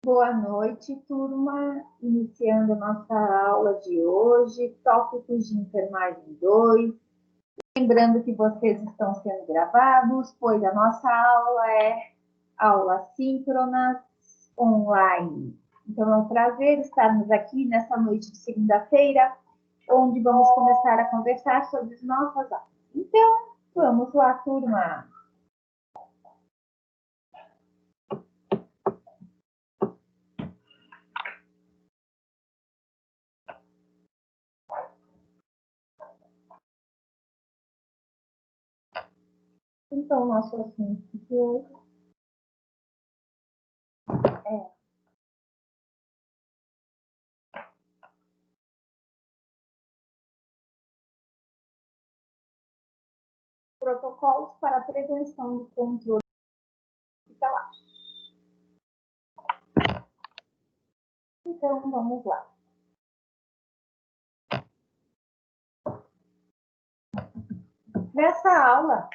Boa noite, turma. Iniciando a nossa aula de hoje, tópicos de enfermagem 2. Lembrando que vocês estão sendo gravados, pois a nossa aula é aula síncrona online. Então, é um prazer estarmos aqui nessa noite de segunda-feira, onde vamos começar a conversar sobre as nossas aulas. Então, vamos lá, turma. Então, nosso assunto de hoje é protocolos para a prevenção do controle hospitalar. Então, vamos lá. Nessa aula,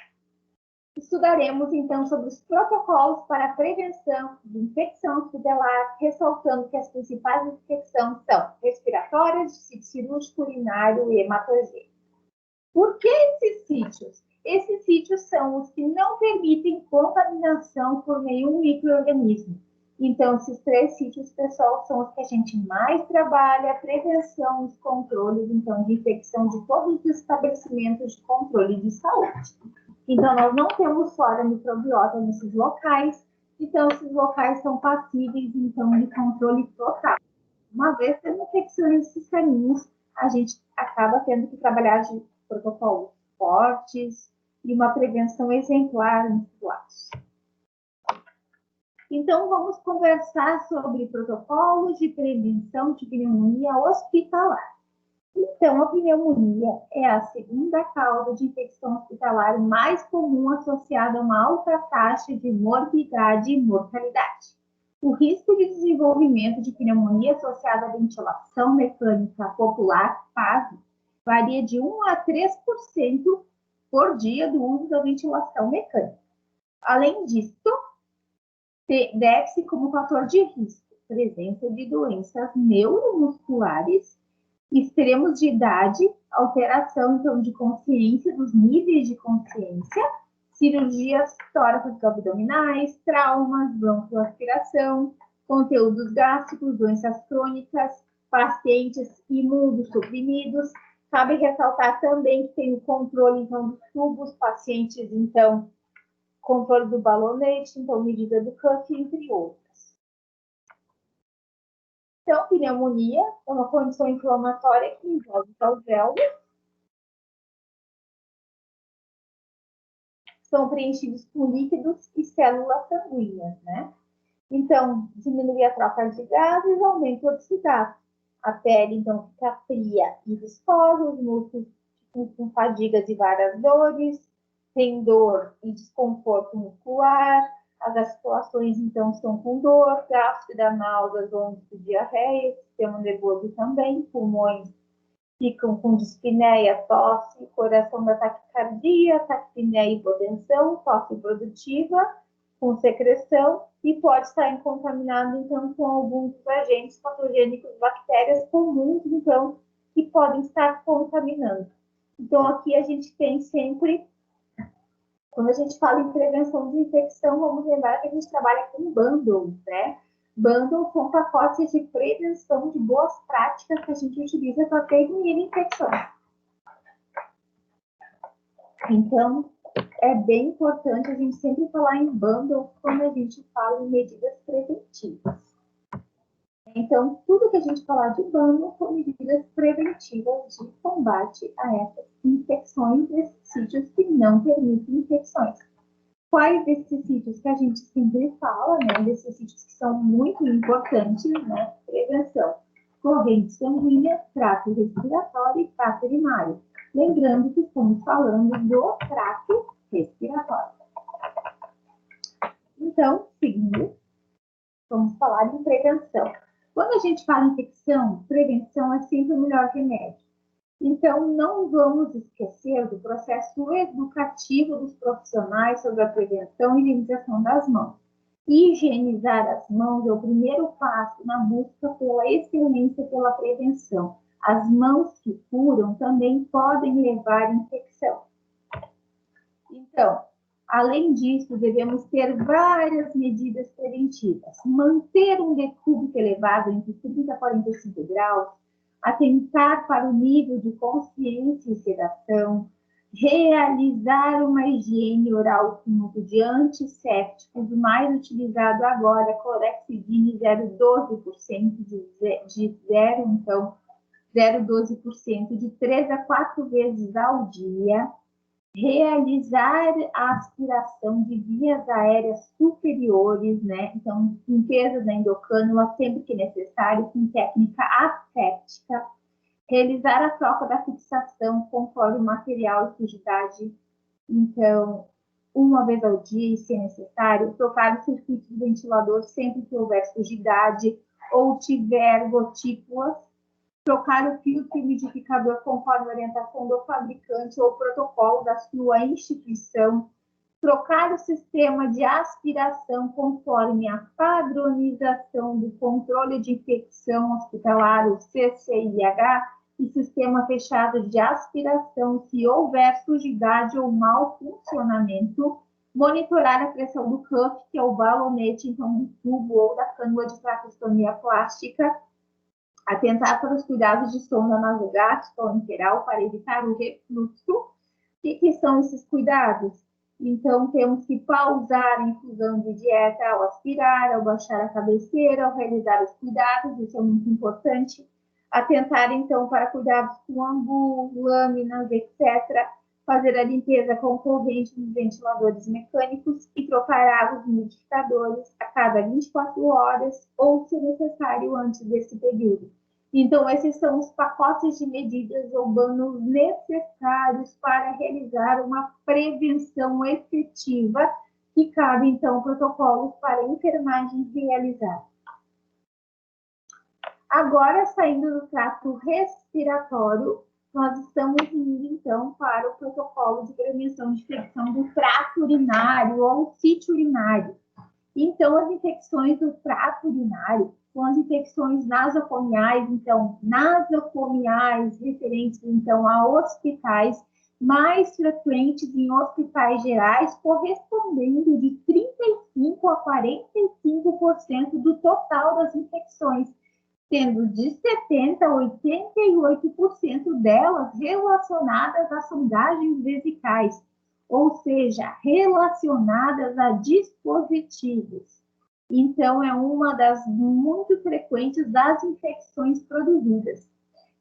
estudaremos, então, sobre os protocolos para a prevenção de infecção hospitalar, ressaltando que as principais infecções são respiratórias, cirúrgico, urinário e hematogênico. Por que esses sítios? Esses sítios são os que não permitem contaminação por nenhum micro-organismo. Então, esses 3 sítios, pessoal, são os que a gente mais trabalha, a prevenção, os controles, então, de infecção de todos os estabelecimentos de controle de saúde. Então, nós não temos flora microbiota nesses locais, então, esses locais são passíveis, então, de controle total. Uma vez tendo infecções nesses caminhos, a gente acaba tendo que trabalhar de protocolos fortes e uma prevenção exemplar nesses lados. Então, vamos conversar sobre protocolos de prevenção de pneumonia hospitalar. Então, a pneumonia é a segunda causa de infecção hospitalar mais comum associada a uma alta taxa de morbidade e mortalidade. O risco de desenvolvimento de pneumonia associada à ventilação mecânica popular, PAV, varia de 1 a 3% por dia do uso da ventilação mecânica. Além disso, deve-se como fator de risco presença de doenças neuromusculares, extremos de idade, alteração então de consciência, dos níveis de consciência, cirurgias tórax abdominais, traumas, broncoaspiração, conteúdos gástricos, doenças crônicas, pacientes imunossuprimidos. Cabe ressaltar também que tem o controle então dos tubos, pacientes então controle do balonete, então medida do cuff, entre outras. Então, pneumonia é uma condição inflamatória que envolve os alvéolos, são preenchidos com líquidos e células sanguíneas, né? Então, diminui a troca de gases, aumenta o oxidato. A pele, então, fica fria e viscosa, os músculos ficam com fadigas e várias dores, tem dor e desconforto muscular, as articulações, então, estão com dor, gástrica, náuseas, vômitos, diarreia, sistema nervoso também, pulmões ficam com dispneia, tosse, coração da taquicardia, taquipneia e hipotensão, tosse produtiva, com secreção, e pode estar contaminado, então, com alguns agentes patogênicos, bactérias comuns, então, que podem estar contaminando. Então, aqui a gente tem sempre, quando a gente fala em prevenção de infecção, vamos lembrar que a gente trabalha com bundles, né? Bundles são pacotes de prevenção de boas práticas que a gente utiliza para prevenir infecções. Então, é bem importante a gente sempre falar em bundles quando a gente fala em medidas preventivas. Então, tudo que a gente falar de bundle são medidas preventivas de combate a essas infecções desses sítios que não permitem infecções. Quais desses sítios que a gente sempre fala, né? Desses sítios que são muito importantes, né? Prevenção. Corrente sanguínea, trato respiratório e trato urinário. Lembrando que estamos falando do trato respiratório. Então, seguindo, vamos falar em prevenção. Quando a gente fala em infecção, prevenção é sempre o melhor remédio. Então, não vamos esquecer do processo educativo dos profissionais sobre a prevenção e higienização das mãos. Higienizar as mãos é o primeiro passo na busca pela excelência, pela prevenção. As mãos que curam também podem levar infecção. Então, além disso, devemos ter várias medidas preventivas. Manter um decúbito elevado entre 30 e 45 graus, atentar para o nível de consciência e sedação, realizar uma higiene oral com uso de antissépticos, o mais utilizado agora é clorexidine 0,12% de 0,12% de 3 a 4 vezes ao dia, realizar a aspiração de vias aéreas superiores, né? Então, limpeza da endocânula sempre que necessário, com técnica asséptica, realizar a troca da fixação conforme o material e sujidade. Então, uma vez ao dia, e se necessário, trocar o circuito do ventilador sempre que houver sujidade ou tiver gotículas, trocar o filtro umidificador conforme a orientação do fabricante ou protocolo da sua instituição, trocar o sistema de aspiração conforme a padronização do controle de infecção hospitalar, o CCIH, e sistema fechado de aspiração se houver sujidade ou mau funcionamento, monitorar a pressão do cuff, que é o balonete, então, do tubo ou da cânula de traqueostomia plástica, atentar para os cuidados de sonda nasogástrica ou enteral para evitar o refluxo. O que são esses cuidados? Então, temos que pausar a infusão de dieta ao aspirar, ao baixar a cabeceira, ao realizar os cuidados, isso é muito importante. Atentar, então, para cuidados com ambu, lâminas, etc. Fazer a limpeza com corrente nos ventiladores mecânicos e trocar águas umidificadores a cada 24 horas ou, se necessário, antes desse período. Então, esses são os pacotes de medidas urbanos necessários para realizar uma prevenção efetiva, que cabe, então, protocolos para a enfermagem realizar. Agora, saindo do trato respiratório, nós estamos indo, então, para o protocolo de prevenção de infecção do trato urinário ou sítio urinário. Então, as infecções do trato urinário são as infecções nasocomiais, então, nasocomiais referentes, então, a hospitais, mais frequentes em hospitais gerais, correspondendo de 35% a 45% do total das infecções, sendo de 70% a 88% delas relacionadas a sondagens vesicais, ou seja, relacionadas a dispositivos. Então, é uma das muito frequentes das infecções produzidas.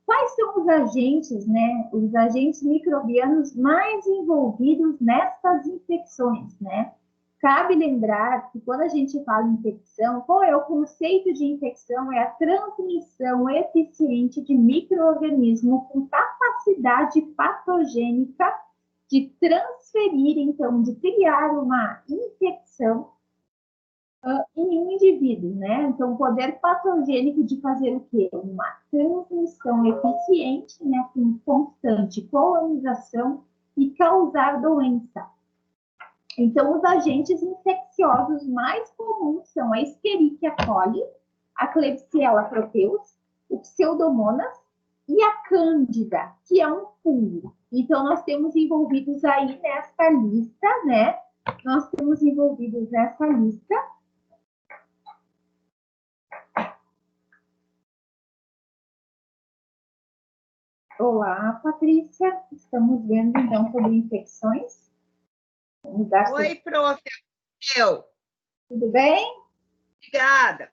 Quais são os agentes, né? Os agentes microbianos mais envolvidos nessas infecções, né? Cabe lembrar que quando a gente fala em infecção, qual é o conceito de infecção? É a transmissão eficiente de micro-organismo com capacidade patogênica de transferir, então, de criar uma infecção em um indivíduo, né? Então, o poder patogênico de fazer o quê? Uma transmissão eficiente, né? Com constante colonização e causar doença. Então, os agentes infecciosos mais comuns são a Escherichia coli, a Klebsiella proteus, o Pseudomonas e a Cândida, que é um fungo. Então, nós temos envolvidos aí nessa lista, né? Nós temos envolvidos nessa lista. Olá, Patrícia. Estamos vendo, então, sobre infecções. Oi, prof. Tudo bem? Obrigada.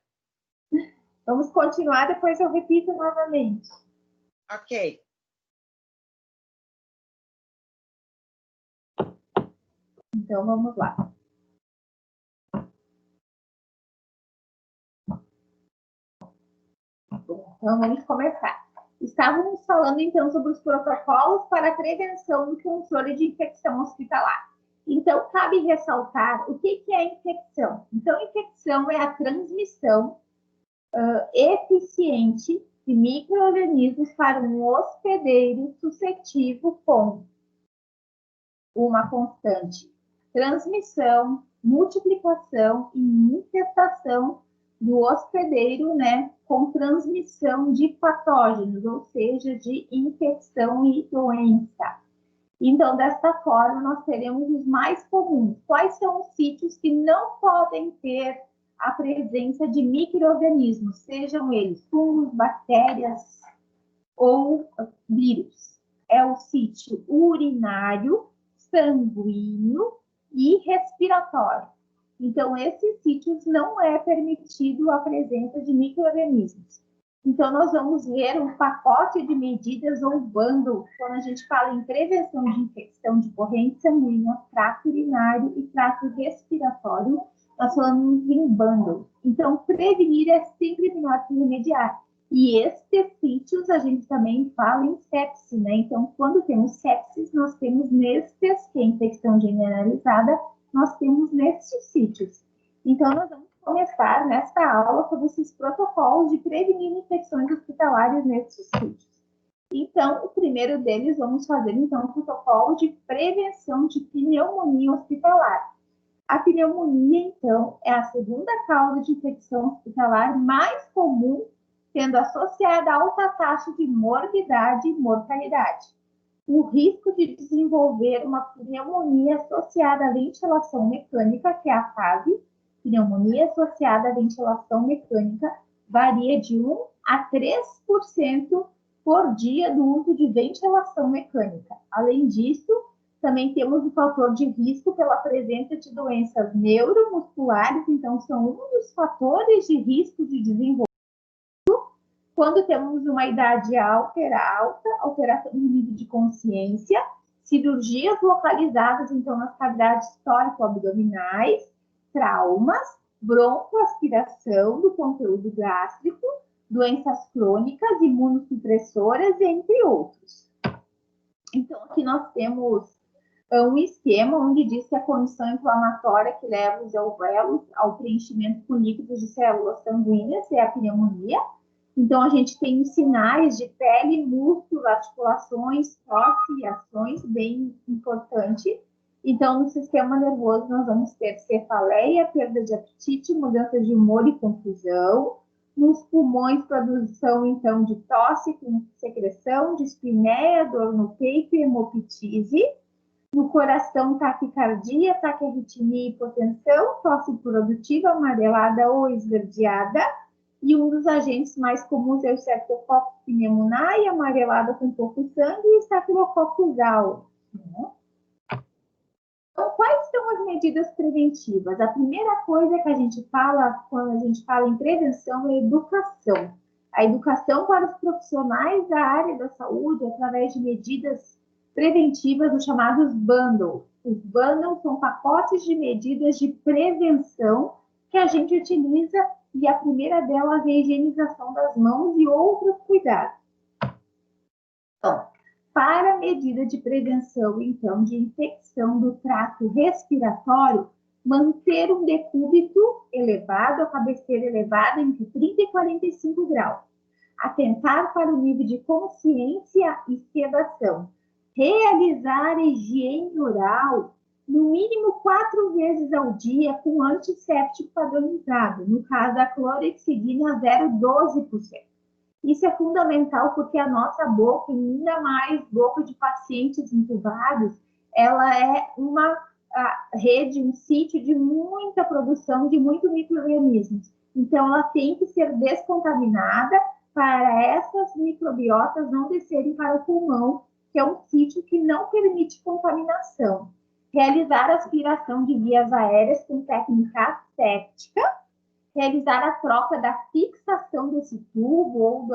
Vamos continuar, depois eu repito novamente. Ok. Então, vamos lá. Então, vamos começar. Estávamos falando, então, sobre os protocolos para a prevenção e controle de infecção hospitalar. Então, cabe ressaltar o que é infecção. Então, infecção é a transmissão eficiente de micro-organismos para um hospedeiro suscetível com uma constante transmissão, multiplicação e infestação do hospedeiro, né, com transmissão de patógenos, ou seja, de infecção e doença. Então, desta forma, nós teremos os mais comuns. Quais são os sítios que não podem ter a presença de micro-organismos, sejam eles fungos, bactérias ou vírus? É o sítio urinário, sanguíneo e respiratório. Então, esses sítios não é permitido a presença de micro-organismos. Então, nós vamos ver um pacote de medidas ou bundle, quando a gente fala em prevenção de infecção de corrente sanguínea, trato urinário e trato respiratório, nós falamos em bundle. Então, prevenir é sempre melhor que remediar. E estes sítios a gente também fala em sepse, né? Então, quando temos sepsis, nós temos nestes, que é infecção generalizada, nós temos nestes sítios. Então, nós vamos começar nesta aula sobre esses protocolos de prevenir infecções hospitalares nestes sítios. Então, o primeiro deles, vamos fazer, então, o protocolo de prevenção de pneumonia hospitalar. A pneumonia, então, é a segunda causa de infecção hospitalar mais comum, sendo associada a alta taxa de morbidade e mortalidade. O risco de desenvolver uma pneumonia associada à ventilação mecânica, que é a PAV, pneumonia associada à ventilação mecânica, varia de 1 a 3% por dia do uso de ventilação mecânica. Além disso, também temos o fator de risco pela presença de doenças neuromusculares, então são um dos fatores de risco de desenvolvimento. Quando temos uma idade alta, alteração do nível de consciência, cirurgias localizadas, então, nas cavidades tórico-abdominais, traumas, broncoaspiração do conteúdo gástrico, doenças crônicas, imunossupressoras, entre outros. Então, aqui nós temos um esquema onde diz que a condição inflamatória que leva os alvéolos ao preenchimento com líquidos de células sanguíneas é a pneumonia. Então, a gente tem os sinais de pele, músculo, articulações, tosse e ações, bem importante. Então, no sistema nervoso, nós vamos ter cefaleia, perda de apetite, mudança de humor e confusão. Nos pulmões, produção, então, de tosse com secreção, dispneia, dor no peito e hemoptise. No coração, taquicardia, taquiarritmia e hipotensão, tosse produtiva, amarelada ou esverdeada. E um dos agentes mais comuns é o Streptococcus pneumoniae, amarelada com pouco sangue, e Staphylococcus aureus. Então, quais são as medidas preventivas? A primeira coisa que a gente fala, quando a gente fala em prevenção, é educação. A educação para os profissionais da área da saúde, através de medidas preventivas, os chamados bundles. Os bundles são pacotes de medidas de prevenção que a gente utiliza, e a primeira delas é a higienização das mãos e outros cuidados. Então, para a medida de prevenção, então, de infecção do trato respiratório, manter um decúbito elevado, a cabeceira elevada entre 30 e 45 graus. Atentar para o nível de consciência e sedação. Realizar higiene oral no mínimo 4 vezes ao dia com antisséptico padronizado, no caso a clorexidina 0,12%. Isso é fundamental porque a nossa boca, ainda mais boca de pacientes intubados, ela é uma rede, um sítio de muita produção de muitos micro-organismos. Então, ela tem que ser descontaminada para essas microbiotas não descerem para o pulmão, que é um sítio que não permite contaminação. Realizar aspiração de vias aéreas com técnica asséptica, realizar a troca da fixação desse tubo ou do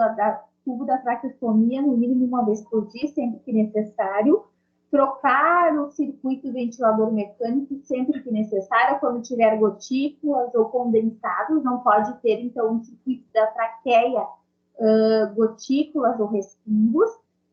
tubo da traqueostomia no mínimo uma vez por dia, sempre que necessário, trocar o circuito ventilador mecânico sempre que necessário, quando tiver gotículas ou condensados, não pode ter, então, um circuito da traqueia, gotículas ou respingos,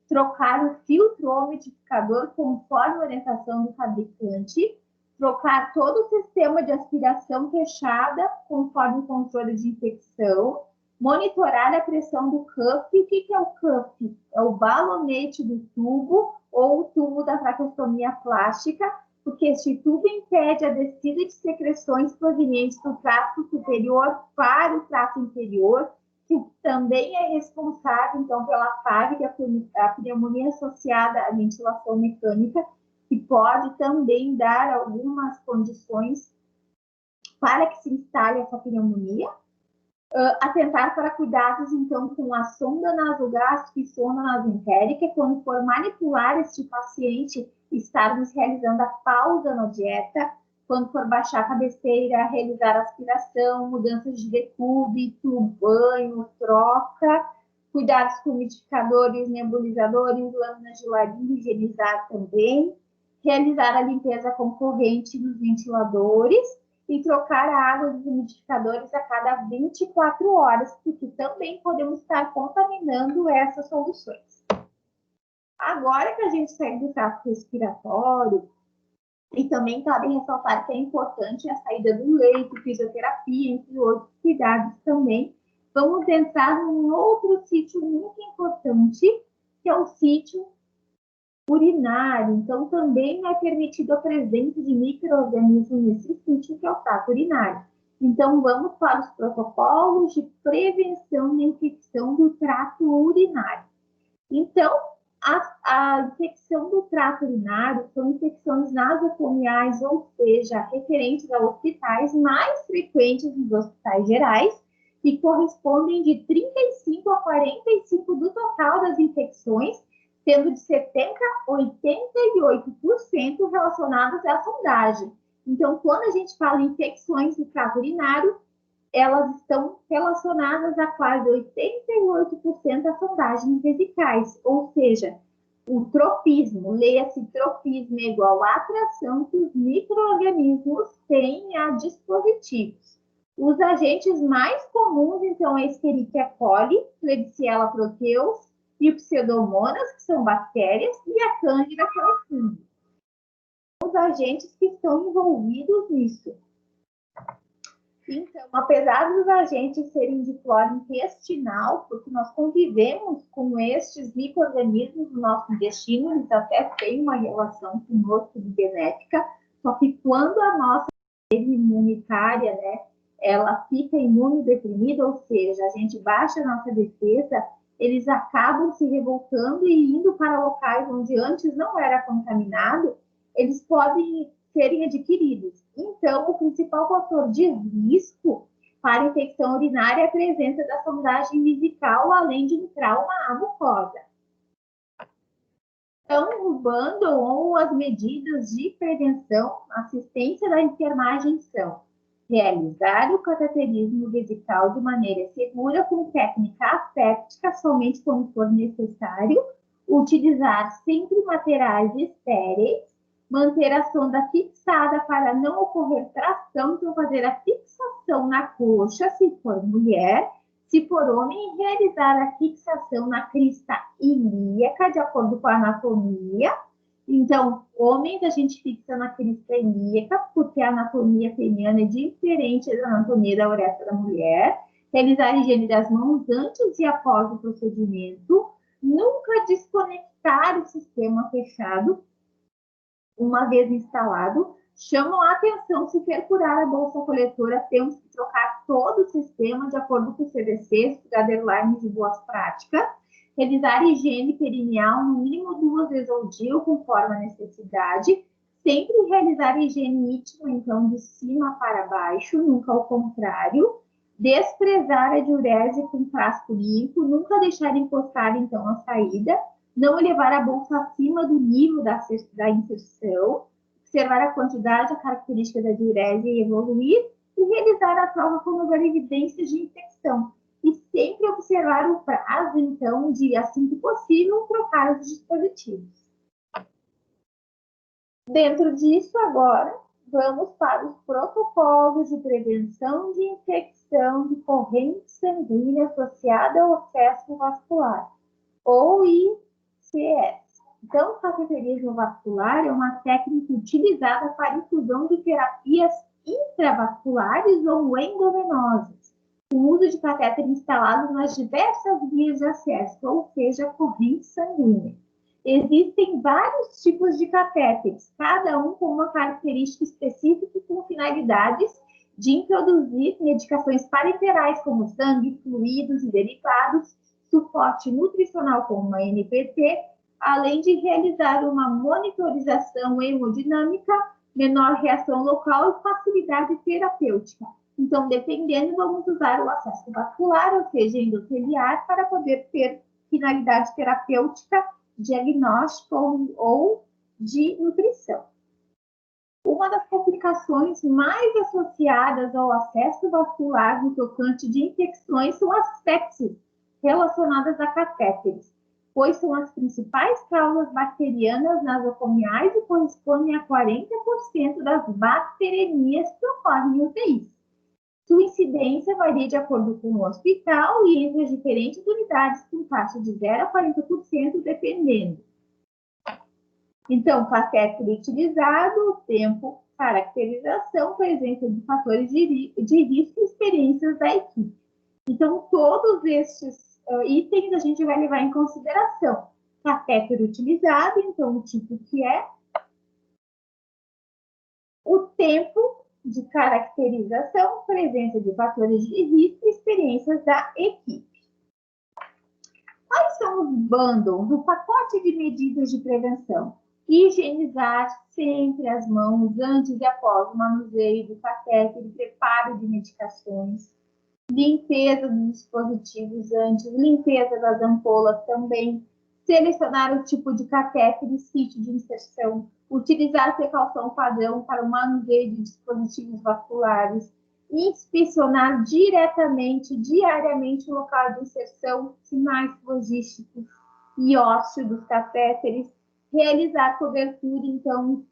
trocar o filtro ou umidificador conforme a orientação do fabricante, trocar todo o sistema de aspiração fechada conforme o controle de infecção, monitorar a pressão do cuff. O que é o cuff? É o balonete do tubo ou o tubo da traqueostomia plástica porque este tubo impede a descida de secreções provenientes do trato superior para o trato inferior, que também é responsável, então, pela FAV, que é a pneumonia associada à ventilação mecânica, que pode também dar algumas condições para que se instale essa pneumonia. Atentar para cuidados, então, com a sonda nasogástrica e sonda nasentérica, quando for manipular este paciente, estarmos realizando a pausa na dieta, quando for baixar a cabeceira, realizar aspiração, mudanças de decúbito, banho, troca, cuidados com umidificadores, nebulizadores, lâminas de laringe, higienizar também, realizar a limpeza com corrente nos ventiladores, e trocar a água dos umidificadores a cada 24 horas, porque também podemos estar contaminando essas soluções. Agora que a gente segue do trato respiratório, e também cabe ressaltar que é importante a saída do leito, fisioterapia, entre outros cuidados também, vamos entrar num outro sítio muito importante, que é o sítio urinário. Então, também é permitido a presença de micro-organismos nesse sítio, que é o trato urinário. Então, vamos para os protocolos de prevenção da infecção do trato urinário. Então, a infecção do trato urinário são infecções nasocomiais, ou seja, referentes a hospitais mais frequentes nos hospitais gerais, que correspondem de 35 a 45% do total das infecções, sendo de 70% a 88% relacionadas à sondagem. Então, quando a gente fala em infecções do trato urinário, elas estão relacionadas a quase 88% a sondagens vesicais, ou seja, o tropismo, leia-se tropismo é igual à atração que os micro-organismos têm a dispositivos. Os agentes mais comuns, então, é a Escherichia coli, Klebsiella proteus, e o Pseudomonas, que são bactérias, e a Cândida, que é o fungo. Os agentes que estão envolvidos nisso. Então, apesar dos agentes serem de flora intestinal, porque nós convivemos com estes micro-organismos no nosso intestino, eles até têm uma relação conosco de genética, só que quando a nossa rede imunitária, né, ela fica imunodeprimida, ou seja, a gente baixa a nossa defesa, eles acabam se revoltando e indo para locais onde antes não era contaminado, eles podem serem adquiridos. Então, o principal fator de risco para infecção urinária é a presença da sondagem vesical, além de um trauma à mucosa. Então, o bundle ou as medidas de prevenção, assistência da enfermagem são realizar o cateterismo vesical de maneira segura com técnica asséptica somente quando for necessário, utilizar sempre materiais estéreis, manter a sonda fixada para não ocorrer tração, então fazer a fixação na coxa, se for mulher, se for homem, realizar a fixação na crista ilíaca, de acordo com a anatomia. Então, homens a gente fixa na crista ilíaca, porque a anatomia peniana é diferente da anatomia da uretra da mulher. Realizar a higiene das mãos antes e após o procedimento. Nunca desconectar o sistema fechado, uma vez instalado. Chamam a atenção se perfurar a bolsa coletora, temos que trocar todo o sistema de acordo com o CDC, guidelines de boas práticas. Realizar higiene perineal no mínimo 2 vezes ao dia, conforme a necessidade. Sempre realizar higiene íntima, então, de cima para baixo, nunca ao contrário. Desprezar a diurese com frasco limpo, nunca deixar encostar, então, a saída. Não levar a bolsa acima do nível da inserção. Observar a quantidade, a característica da diurese e evoluir. E realizar a prova quando houver evidências de infecção. E sempre observar o prazo, então, de, assim que possível, trocar os dispositivos. Dentro disso, agora, vamos para os protocolos de prevenção de infecção de corrente sanguínea associada ao acesso vascular, ou ICS. Então, o cateterismo vascular é uma técnica utilizada para infusão de terapias intravasculares ou endovenosas, o uso de catéter instalado nas diversas vias de acesso, ou seja, corrente sanguínea. Existem vários tipos de catéteres, cada um com uma característica específica e com finalidades de introduzir medicações parenterais, como sangue, fluidos e derivados, suporte nutricional como uma NPT, além de realizar uma monitorização hemodinâmica, menor reação local e facilidade terapêutica. Então, dependendo, vamos usar o acesso vascular, ou seja, endoteliar, para poder ter finalidade terapêutica, diagnóstico ou de nutrição. Uma das complicações mais associadas ao acesso vascular no tocante de infecções são as sepses relacionadas a catéteres, pois são as principais causas bacterianas nasocomiais e correspondem a 40% das bacteremias que ocorrem em UTIs. Sua incidência varia de acordo com o hospital e entre as diferentes unidades, com taxa de 0 a 40%, dependendo. Então, catéter utilizado, tempo, caracterização, presença de fatores de risco e experiências da equipe. Então, todos estes itens a gente vai levar em consideração. Catéter utilizado, então, o tipo que é. O tempo de caracterização, presença de fatores de risco e experiências da equipe. Quais são os bundles do pacote de medidas de prevenção? Higienizar sempre as mãos antes e após o manuseio do catéter e preparo de medicações. Limpeza dos dispositivos antes, limpeza das ampolas também. Selecionar o tipo de catéter e sítio de inserção. Utilizar precaução padrão para o manuseio de dispositivos vasculares. Inspecionar diariamente o local de inserção, sinais logísticos e ósseo dos catéteres. Realizar cobertura, então,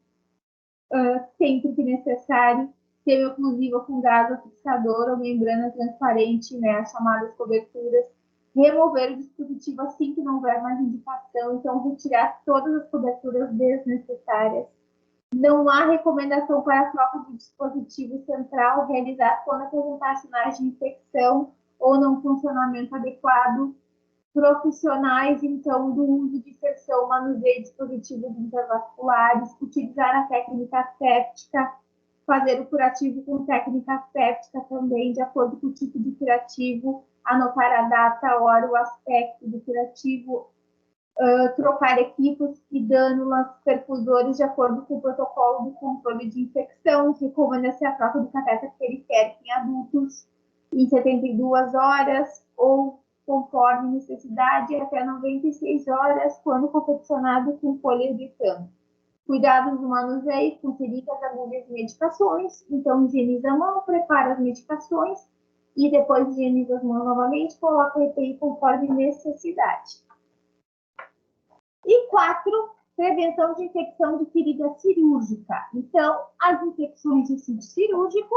sempre que necessário, semi-oclusiva com gás fixador ou membrana transparente, né, as chamadas coberturas. Remover o dispositivo assim que não houver mais indicação, então retirar todas as coberturas desnecessárias. Não há recomendação para a troca de dispositivo central, realizar quando apresentar sinais de infecção ou não funcionamento adequado. Profissionais, então, do uso de inserção, manuseio de dispositivos intravasculares, utilizar a técnica séptica, fazer o curativo com técnica séptica também, de acordo com o tipo de curativo, anotar a data, a hora, o aspecto do curativo, trocar equipos e dânulas, perfusores, de acordo com o protocolo do controle de infecção, recomenda-se a troca do catéter periférico em adultos em 72 horas ou conforme necessidade, até 96 horas, quando confeccionado com poliuretano. Cuidados do manuseio, com seringas, agulhas e medicações. Então, higieniza a mão, prepara as medicações e depois higieniza as mãos novamente, coloca o EPI conforme necessidade. E 4, prevenção de infecção de ferida cirúrgica. Então, as infecções de sítio cirúrgico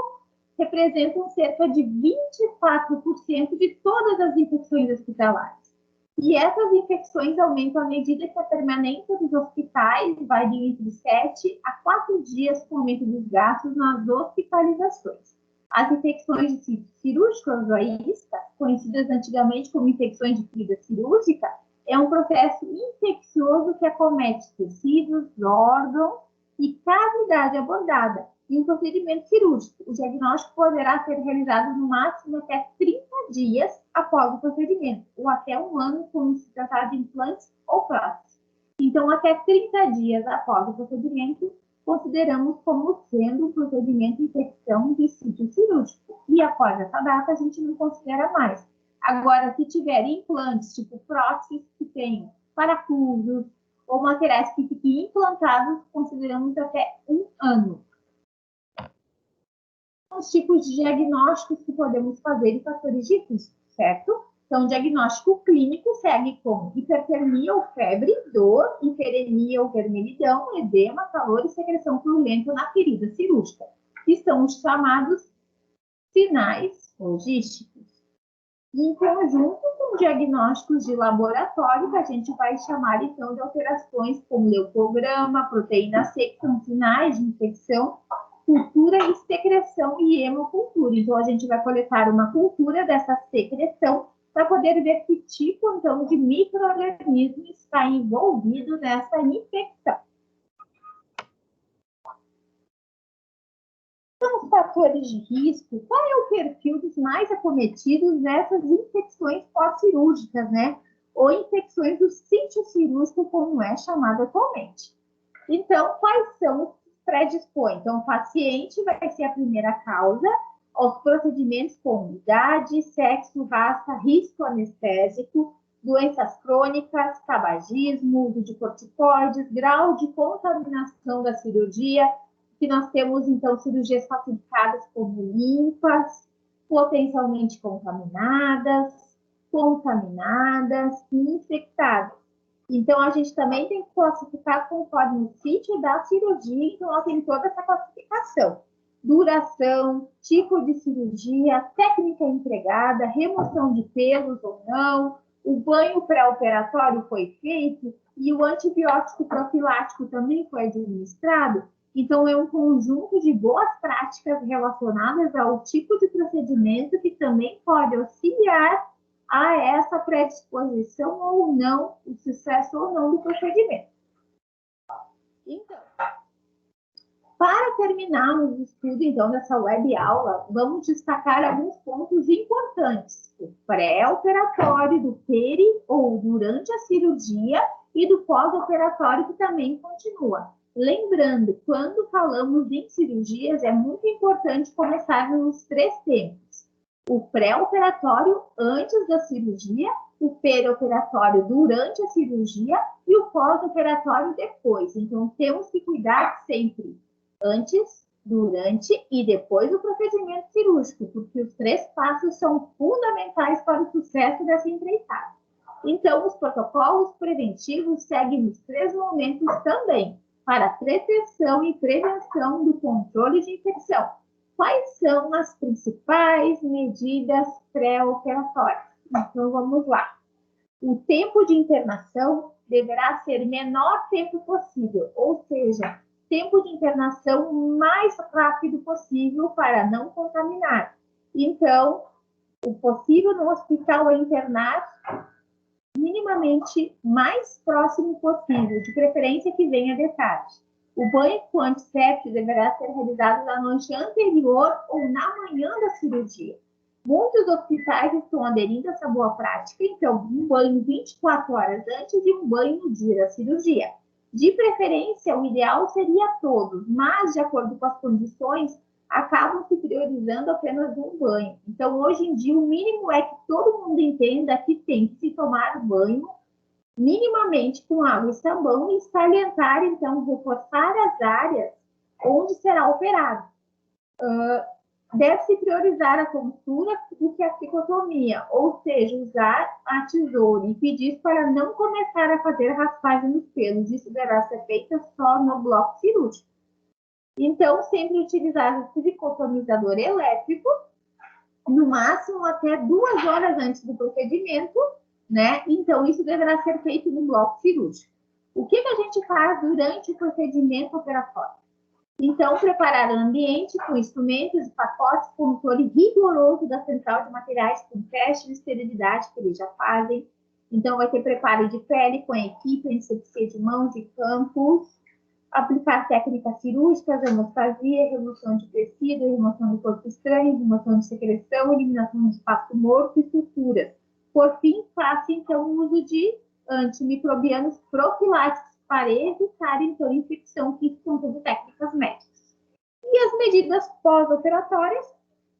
representam cerca de 24% de todas as infecções hospitalares. E essas infecções aumentam à medida que a permanência dos hospitais vai de entre 7 a 4 dias com o aumento dos gastos nas hospitalizações. As infecções de sítio cirúrgico, as ISTA, conhecidas antigamente como infecções de ferida cirúrgica, é um processo infeccioso que acomete tecidos, órgãos e cavidade abordada em um procedimento cirúrgico. O diagnóstico poderá ser realizado no máximo até 30 dias após o procedimento, ou até 1 ano, quando se tratar de implantes ou próteses. Então, até 30 dias após o procedimento, consideramos como sendo um procedimento de infecção de sítio cirúrgico. E após essa data, a gente não considera mais. Agora, se tiver implantes, tipo próteses, que tenham parafusos ou materiais que fiquem implantados, consideramos até 1 ano. Os tipos de diagnósticos que podemos fazer e fatores de risco, certo? Então, o diagnóstico clínico segue com hipertermia ou febre, dor, hiperemia ou vermelhidão, edema, calor e secreção purulenta na ferida cirúrgica, que são os chamados sinais logísticos. Em conjunto com diagnósticos de laboratório, que a gente vai chamar, então, de alterações como leucograma, proteína C, que são sinais de infecção, cultura e secreção e hemocultura. Então, a gente vai coletar uma cultura dessa secreção para poder ver que tipo, então, de micro-organismo está envolvido nessa infecção. São os fatores de risco? Qual é o perfil dos mais acometidos nessas infecções pós-cirúrgicas, né? Ou infecções do sítio cirúrgico, como é chamado atualmente. Então, quais são os que predispõem? Então, o paciente vai ser a primeira causa, aos procedimentos com idade, sexo, raça, risco anestésico, doenças crônicas, tabagismo, uso de corticoides, grau de contaminação da cirurgia, que nós temos, então, cirurgias classificadas como limpas, potencialmente contaminadas e infectadas. Então, a gente também tem que classificar conforme o sítio da cirurgia, então ela tem toda essa classificação. Duração, tipo de cirurgia, técnica empregada, remoção de pelos ou não, o banho pré-operatório foi feito e o antibiótico profilático também foi administrado. Então, é um conjunto de boas práticas relacionadas ao tipo de procedimento que também pode auxiliar a essa predisposição ou não, o sucesso ou não do procedimento. Então, para terminarmos o estudo, então, dessa web aula, vamos destacar alguns pontos importantes. O pré-operatório, do peri ou durante a cirurgia e do pós-operatório, que também continua. Lembrando, quando falamos em cirurgias, é muito importante começar nos 3 tempos. O pré-operatório antes da cirurgia, o perioperatório durante a cirurgia e o pós-operatório depois. Então, temos que cuidar sempre antes, durante e depois do procedimento cirúrgico, porque os 3 passos são fundamentais para o sucesso dessa empreitada. Então, os protocolos preventivos seguem nos 3 momentos também, para proteção e prevenção do controle de infecção. Quais são as principais medidas pré-operatórias? Então, vamos lá. O tempo de internação deverá ser o menor tempo possível, ou seja, tempo de internação mais rápido possível para não contaminar. Então, o possível no hospital é internar minimamente mais próximo possível, de preferência que venha de tarde. O banho com antisséptico deverá ser realizado na noite anterior ou na manhã da cirurgia. Muitos hospitais estão aderindo a essa boa prática, então, um banho 24 horas antes e um banho no dia da cirurgia. De preferência, o ideal seria todos, mas, de acordo com as condições, acabam se priorizando apenas um banho. Então, hoje em dia, o mínimo é que todo mundo entenda que tem que se tomar banho minimamente com água e sabão e salientar, então, reforçar as áreas onde será operado. Deve-se priorizar a tontura do que a cicotomia, ou seja, usar a tesoura e pedir para não começar a fazer raspagem nos pelos. Isso deverá ser feito só no bloco cirúrgico. Então, sempre utilizar o cicotomizador elétrico, no máximo até 2 horas antes do procedimento, né? Então, isso deverá ser feito no bloco cirúrgico. O que a gente faz durante o procedimento operatório? Então, preparar o ambiente com instrumentos e pacotes, controle rigoroso da central de materiais com teste de esterilidade que eles já fazem. Então, vai ter preparo de pele com a equipe, anestesia de mãos e campos, aplicar técnicas cirúrgicas, hemostasia, remoção de tecido, remoção do corpo estranho, remoção de secreção, eliminação de espaço morto e suturas. Por fim, faça, então, o uso de antimicrobianos profiláticos para evitar, então, infecção, que são tudo técnicas médicas. E as medidas pós-operatórias,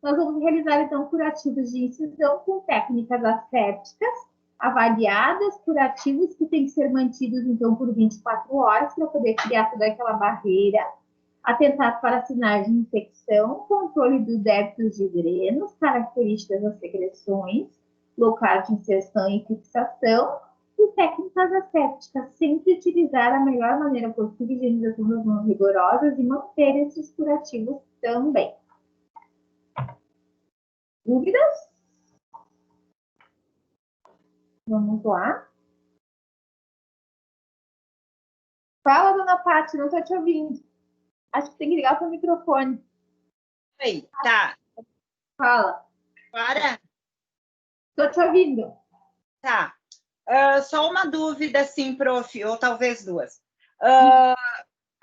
nós vamos realizar, então, curativos de incisão com técnicas assépticas, avaliadas, curativos que têm que ser mantidos, então, por 24 horas, para poder criar toda aquela barreira, atentar para sinais de infecção, controle dos débitos de drenos, características das secreções, local de inserção e fixação, e técnicas assépticas, sempre utilizar a melhor maneira possível, higienização das mãos rigorosas e manter esses curativos também. Dúvidas? Vamos lá. Fala, dona Paty, não estou te ouvindo. Acho que tem que ligar o seu microfone. Oi, tá. Fala. Para. Estou te ouvindo. Tá. Só uma dúvida, assim, prof, ou talvez duas.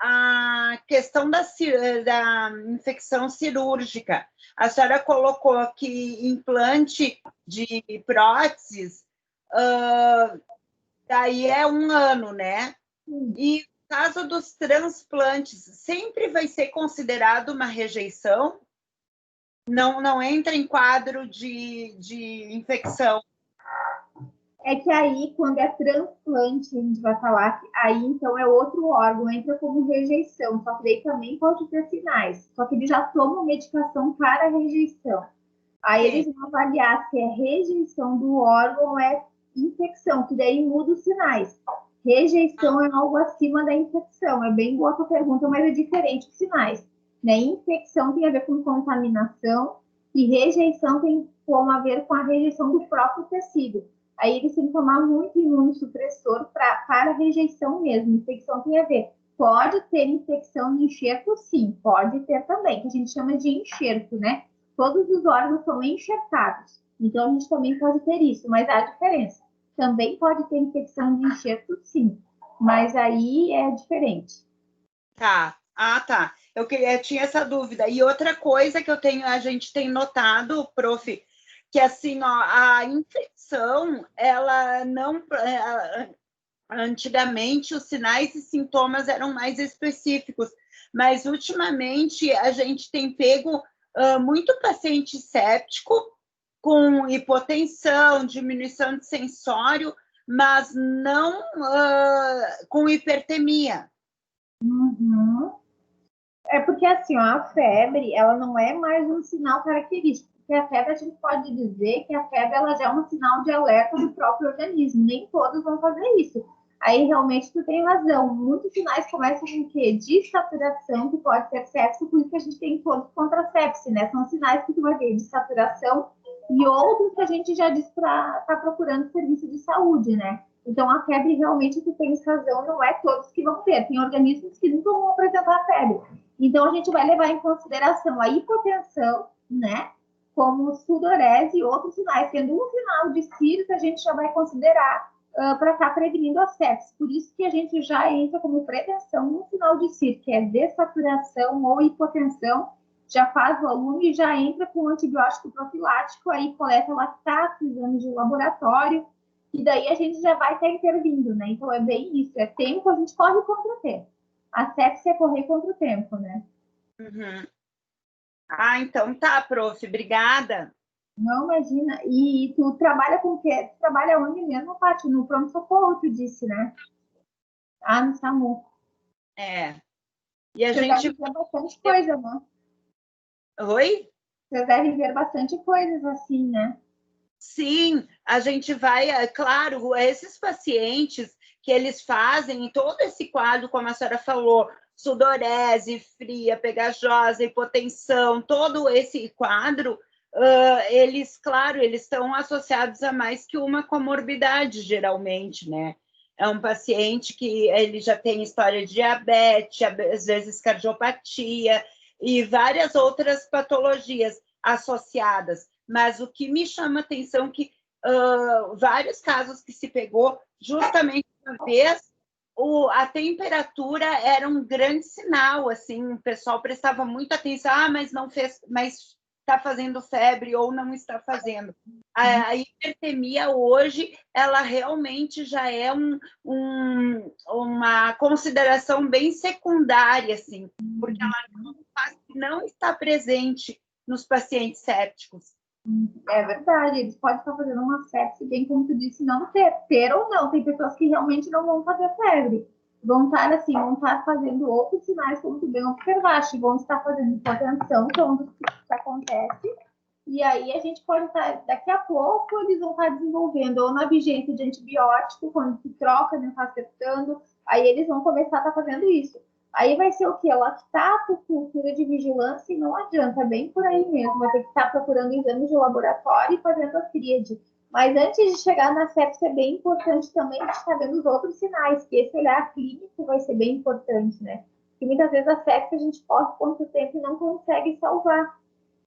A questão da infecção cirúrgica. A senhora colocou aqui implante de próteses, daí é 1 ano, né? E no caso dos transplantes, sempre vai ser considerado uma rejeição? Não entra em quadro de infecção? É que aí, quando é transplante, a gente vai falar que aí, então, é outro órgão, entra como rejeição, só que daí também pode ter sinais. Só que eles já tomam medicação para rejeição. Aí eles vão avaliar se é rejeição do órgão ou é infecção, que daí muda os sinais. Rejeição é algo acima da infecção. É bem boa a tua pergunta, mas é diferente os sinais. Né? Infecção tem a ver com contaminação e rejeição tem a ver com a rejeição do próprio tecido. Aí eles têm que tomar muito imunossupressor para rejeição mesmo. Infecção tem a ver. Pode ter infecção no enxerto, sim, pode ter também, que a gente chama de enxerto, né? Todos os órgãos são enxertados. Então, a gente também pode ter isso, mas há diferença. Também pode ter infecção de enxerto, sim, mas aí é diferente. Tá. Tá. Eu tinha essa dúvida. E outra coisa que a gente tem notado, prof, que assim, ó, a infecção, ela não. Antigamente, os sinais e sintomas eram mais específicos, mas ultimamente a gente tem pego muito paciente séptico com hipotensão, diminuição de sensório, mas não com hipertemia. Uhum. É porque assim, ó, a febre, ela não é mais um sinal característico. Porque a febre, a gente pode dizer que a febre ela já é um sinal de alerta do próprio organismo. Nem todos vão fazer isso. Aí realmente tu tem razão. Muitos sinais começam com o quê? De saturação, que pode ser sepse, por isso que a gente tem todos contra a sepse, né? São sinais que tu vai ver de saturação e outros que a gente já diz para estar procurando serviço de saúde, né? Então a febre realmente tu tens razão, não é todos que vão ter. Tem organismos que nunca vão apresentar febre. Então, a gente vai levar em consideração a hipotensão, né? Como sudorese e outros sinais. Sendo um sinal de Sirius, a gente já vai considerar para estar prevenindo a sepsis. Por isso que a gente já entra como prevenção um sinal de Sirius, que é dessaturação ou hipotensão, já faz o aluno e já entra com antibiótico profilático, aí coleta lactato, exames de laboratório, e daí a gente já vai estar intervindo, né? Então, é bem isso. É tempo, a gente corre contra o tempo. A sepsia é correr contra o tempo, né? Uhum. Então tá, prof. Obrigada. Não, imagina. E tu trabalha com o quê? Tu trabalha onde mesmo, Paty? No pronto-socorro, tu disse, né? No SAMU. E a Vocês gente... devem ver bastante coisa, né? Oi? Vocês devem ver bastante coisas assim, né? Sim, a gente vai, claro, esses pacientes que eles fazem todo esse quadro, como a senhora falou, sudorese, fria, pegajosa, hipotensão, todo esse quadro, eles, claro, eles estão associados a mais que uma comorbidade, geralmente, né? É um paciente que ele já tem história de diabetes, às vezes cardiopatia e várias outras patologias associadas. Mas o que me chama atenção é que vários casos que se pegou, justamente uma vez, a temperatura era um grande sinal, assim, o pessoal prestava muita atenção, mas não fez, mas está fazendo febre ou não está fazendo. A hipertemia hoje, ela realmente já é uma consideração bem secundária, assim, porque ela não está presente nos pacientes sépticos. É verdade, eles podem estar fazendo uma sepse, bem como tu disse, não ter ou não. Tem pessoas que realmente não vão fazer febre. Vão estar fazendo outros sinais, como tu bem observaste, vão estar fazendo hipotensão, que é um dos que acontece. E aí a gente pode estar, daqui a pouco, eles vão estar desenvolvendo ou na vigência de antibiótico, quando se troca, né, está acertando, aí eles vão começar a estar fazendo isso. Aí vai ser o quê? Lactato, cultura de vigilância, e não adianta, bem por aí mesmo. Vai ter que estar procurando exames de laboratório e fazendo a tríade. Mas antes de chegar na sepsia, é bem importante também a gente estar vendo os outros sinais, que esse olhar clínico vai ser bem importante, né? Porque muitas vezes a sepsia a gente corre quanto tempo e não consegue salvar.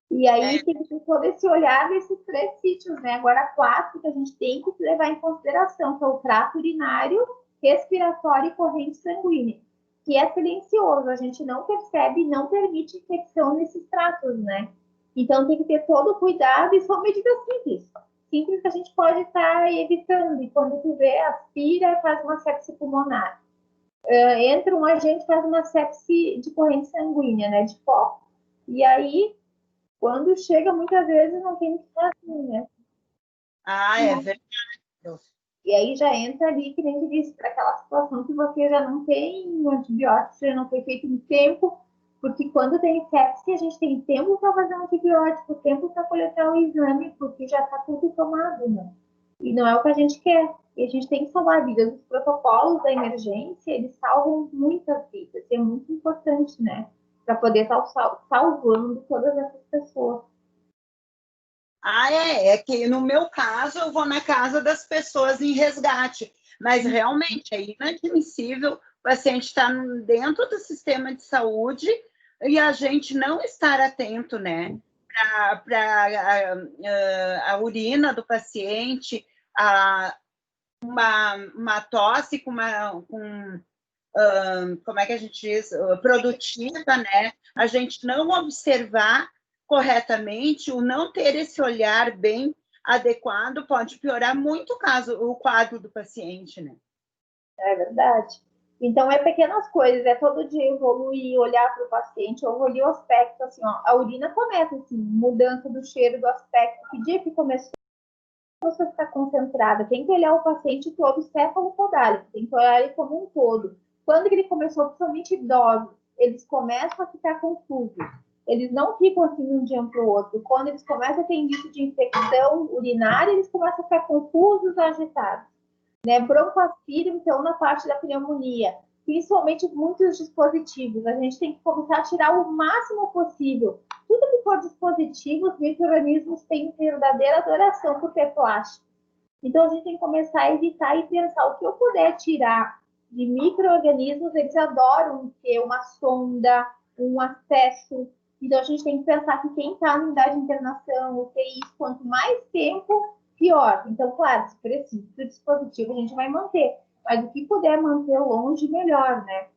E aí tem que ter todo esse olhar desses 3 sítios, né? Agora, 4 que a gente tem que levar em consideração, que é o trato urinário, respiratório e corrente sanguínea, que é silencioso, a gente não percebe e não permite infecção nesses tratos, né? Então tem que ter todo o cuidado e são medidas simples. Simples que a gente pode estar evitando. E quando tu vê, aspira, faz uma sepse pulmonar. Entra um agente, faz uma sepse de corrente sanguínea, né? De foco. E aí, quando chega, muitas vezes não tem o que fazer, né? Ah, é verdade. E aí já entra ali, que nem tu disse, para aquela situação que você já não tem um antibiótico, já não foi feito no tempo, porque quando tem sepse, a gente tem tempo para fazer um antibiótico, tempo para coletar o exame, porque já está tudo tomado, né? E não é o que a gente quer. E a gente tem que salvar vidas. Os protocolos da emergência, eles salvam muitas vidas. E é muito importante, né? Para poder estar salvando todas essas pessoas. Ah, é que no meu caso eu vou na casa das pessoas em resgate, mas realmente é inadmissível o paciente estar dentro do sistema de saúde e a gente não estar atento, né, para a urina do paciente, uma tosse como é que a gente diz, produtiva, né? A gente não observar corretamente, o não ter esse olhar bem adequado pode piorar muito o quadro do paciente, né? É verdade. Então, é pequenas coisas, é todo dia evoluir, olhar para o paciente, evoluir o aspecto, assim, ó, a urina começa, assim, mudança do cheiro, do aspecto, que dia que começou a ficar concentrada, tem que olhar o paciente todo céfalo-podálico, tem que olhar ele como um todo. Quando que ele começou, principalmente idosos, eles começam a ficar confusos, eles não ficam assim de um dia para o outro. Quando eles começam a ter indício de infecção urinária, eles começam a ficar confusos, agitados, né? Broncoaspira, então, na parte da pneumonia, principalmente muitos dispositivos. A gente tem que começar a tirar o máximo possível. Tudo que for dispositivo, os micro-organismos têm verdadeira adoração por ter plástico. Então, a gente tem que começar a evitar e pensar o que eu puder tirar de micro-organismos, eles adoram ter uma sonda, um acesso. Então, a gente tem que pensar que quem está na unidade de internação, UTI, quanto mais tempo, pior. Então, claro, se precisa do dispositivo, a gente vai manter. Mas o que puder manter longe, melhor, né?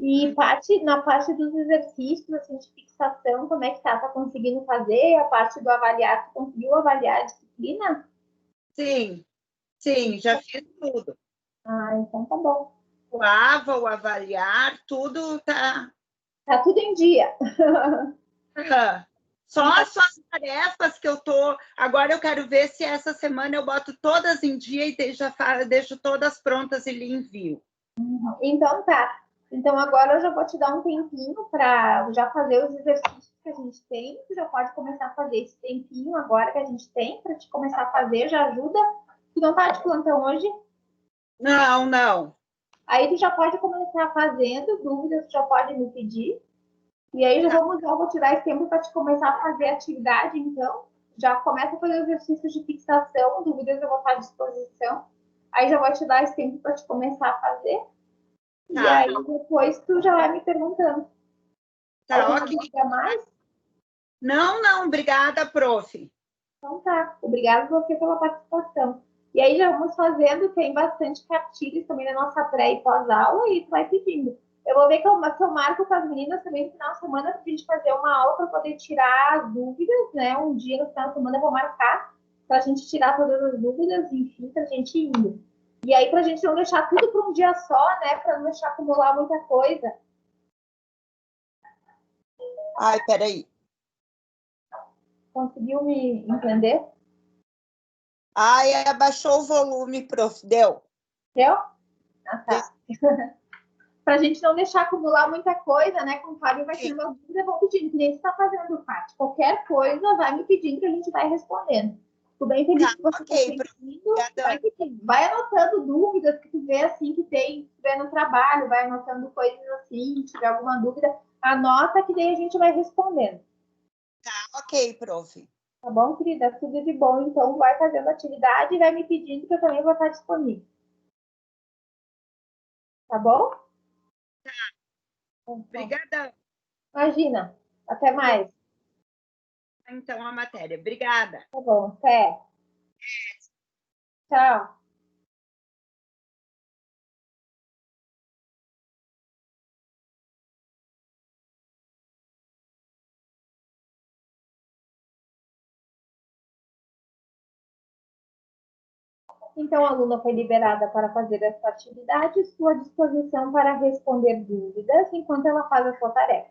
E na parte dos exercícios, assim, de fixação, como é que tá? Tá conseguindo fazer? A parte do avaliar, tu conseguiu avaliar a disciplina? Sim, sim, já fiz tudo. Ah, então tá bom. O AVA, o avaliar, tudo tá. Tá tudo em dia. Só as suas tarefas que eu tô. Agora eu quero ver se essa semana eu boto todas em dia e deixo todas prontas e lhe envio. Então tá. Então agora eu já vou te dar um tempinho para já fazer os exercícios que a gente tem. Tu já pode começar a fazer esse tempinho agora que a gente tem para te começar a fazer, já ajuda. Tu não tá de plantão hoje? Não, não. Aí tu já pode começar fazendo, dúvidas tu já pode me pedir. E aí já vou tirar esse tempo para te começar a fazer atividade, então. Já começa a fazer exercícios de fixação, dúvidas eu vou estar à disposição. Aí já vou te dar esse tempo para te começar a fazer. E Tá, aí depois tu já vai me perguntando. tá Alguma ok. dúvida a mais? Não, não, obrigada, prof. Então tá. Obrigada você pela participação. E aí já vamos fazendo, tem bastante cartilhas também na nossa pré e pós-aula e tu vai pedindo. Eu vou ver que eu marco com as meninas também no final de semana para a gente fazer uma aula para poder tirar as dúvidas, né? Um dia no final de semana eu vou marcar para a gente tirar todas as dúvidas, enfim, para a gente ir indo. E aí, para a gente não deixar tudo para um dia só, né? Para não deixar acumular muita coisa. Ai, peraí. Conseguiu me entender? Ai, abaixou o volume, prof. Deu. Deu? Ah, tá. Para a gente não deixar acumular muita coisa, né? Conforme vai tendo uma dúvida, vão pedindo, que nem você está fazendo, Paty. Qualquer coisa, vai me pedindo que a gente vai respondendo. Fico bem feliz que você está pedindo, vai pedindo. Vai anotando dúvidas que tu vê assim que tem, que tu vê no trabalho, vai anotando coisas assim, se tiver alguma dúvida, anota que daí a gente vai respondendo. Tá, ok, prof. Tá bom, querida? Tudo de bom. Então, vai fazendo atividade e vai me pedindo que eu também vou estar disponível. Tá bom? Obrigada. Imagina. Até mais. então, a matéria. Obrigada. Tá bom, até. Tchau. Então, a aluna foi liberada para fazer essa atividade, estou à disposição para responder dúvidas enquanto ela faz a sua tarefa.